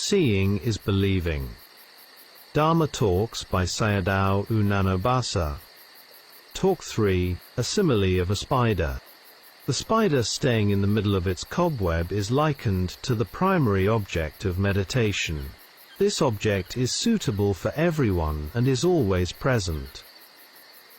Seeing is believing. Dharma Talks by Sayadaw Nyanabhasa. Talk 3, a simile of a spider. The spider staying in the middle of its cobweb is likened to the primary object of meditation. This object is suitable for everyone and is always present.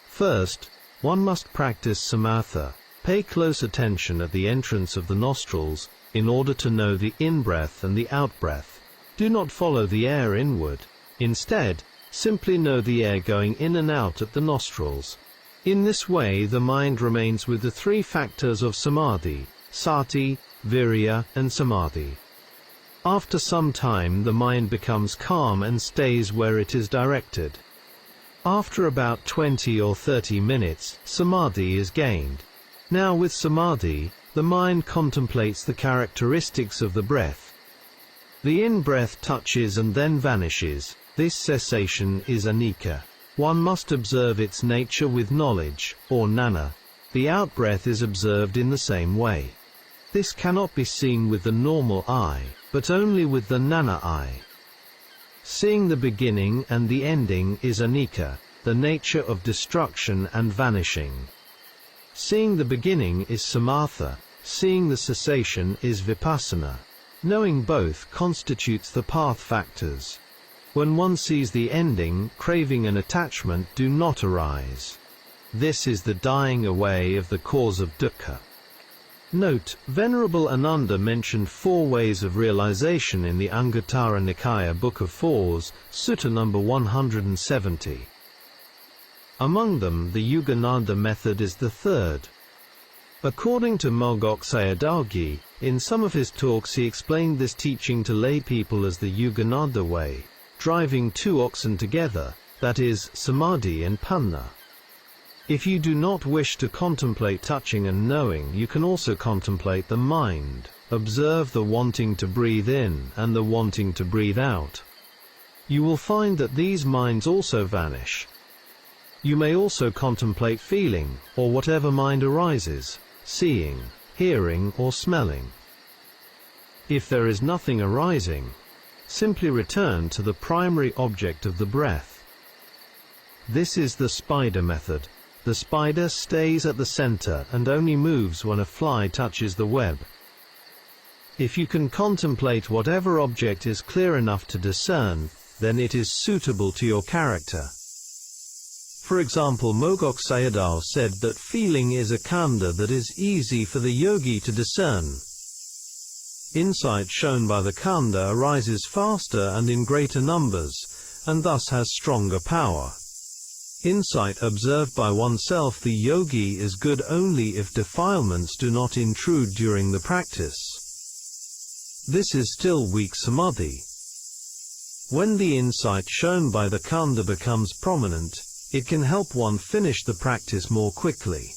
First, one must practice samatha. Pay close attention at the entrance of the nostrils, in order to know the in-breath and the out-breath. Do not follow the air inward. Instead, simply know the air going in and out at the nostrils. In this way the mind remains with the three factors of samadhi, sati, virya, and samadhi. After some time the mind becomes calm and stays where it is directed. After about 20 or 30 minutes, samadhi is gained. Now with samadhi, the mind contemplates the characteristics of the breath. The in-breath touches and then vanishes. This cessation is anicca. One must observe its nature with knowledge, or jnana. The out-breath is observed in the same way. This cannot be seen with the normal eye, but only with the jnana eye. Seeing the beginning and the ending is anicca, the nature of destruction and vanishing. Seeing the beginning is samatha, seeing the cessation is vipassana. Knowing both constitutes the path factors. When one sees the ending, craving and attachment do not arise. This is the dying away of the cause of dukkha. Note, Venerable Ananda mentioned 4 ways of realization in the Anguttara Nikaya Book of Fours, Sutta number 170. Among them, the Yogananda method is the third. According to Mogok Sayadaw, in some of his talks he explained this teaching to lay people as the Yogananda way, driving 2 oxen together, that is, samadhi and panna. If you do not wish to contemplate touching and knowing, you can also contemplate the mind, observe the wanting to breathe in and the wanting to breathe out. You will find that these minds also vanish. You may also contemplate feeling, or whatever mind arises, seeing, hearing or smelling. If there is nothing arising, simply return to the primary object of the breath. This is the spider method. The spider stays at the center and only moves when a fly touches the web. If you can contemplate whatever object is clear enough to discern, then it is suitable to your character. For example, Mogok Sayadaw said that feeling is a khandha that is easy for the yogi to discern. Insight shown by the khandha arises faster and in greater numbers, and thus has stronger power. Insight observed by oneself, the yogi, is good only if defilements do not intrude during the practice. This is still weak samadhi. When the insight shown by the khandha becomes prominent, it can help one finish the practice more quickly.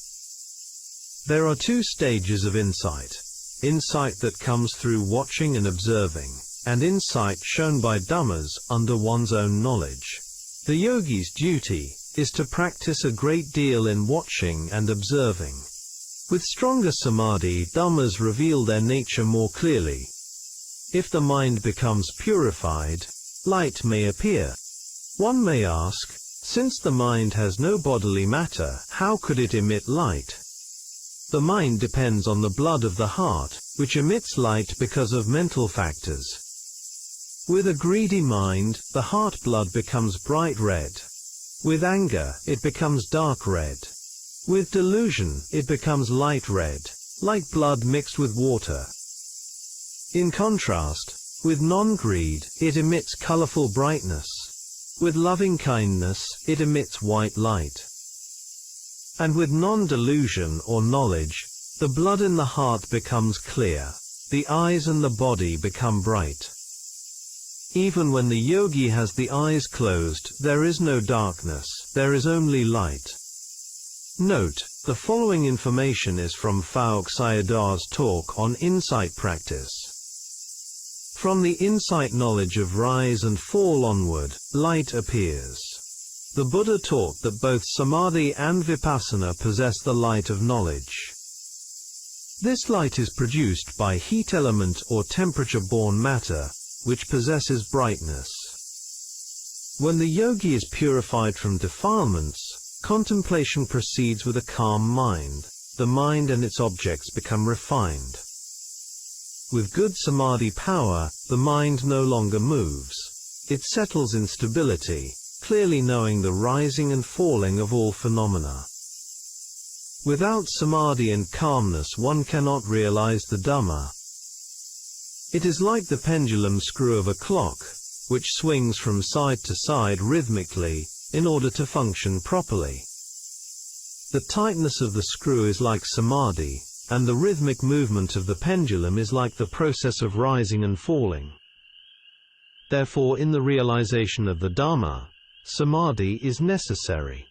There are 2 stages of insight. Insight that comes through watching and observing, and insight shown by dhammas under one's own knowledge. The yogi's duty is to practice a great deal in watching and observing. With stronger samadhi, dhammas reveal their nature more clearly. If the mind becomes purified, light may appear. One may ask, since the mind has no bodily matter, how could it emit light? The mind depends on the blood of the heart, which emits light because of mental factors. With a greedy mind, the heart blood becomes bright red. With anger, it becomes dark red. With delusion, it becomes light red, like blood mixed with water. In contrast, with non-greed, it emits colorful brightness. With loving kindness, it emits white light. And with non-delusion or knowledge, the blood in the heart becomes clear. The eyes and the body become bright. Even when the yogi has the eyes closed, there is no darkness, there is only light. Note, the following information is from Phawk Sayadaw's talk on insight practice. From the insight knowledge of rise and fall onward, light appears. The Buddha taught that both samadhi and vipassana possess the light of knowledge. This light is produced by heat element or temperature-borne matter, which possesses brightness. When the yogi is purified from defilements, contemplation proceeds with a calm mind. The mind and its objects become refined. With good samadhi power, the mind no longer moves. It settles in stability, clearly knowing the rising and falling of all phenomena. Without samadhi and calmness one cannot realize the Dhamma. It is like the pendulum screw of a clock, which swings from side to side rhythmically, in order to function properly. The tightness of the screw is like samadhi, and the rhythmic movement of the pendulum is like the process of rising and falling. Therefore, in the realization of the Dhamma, samadhi is necessary.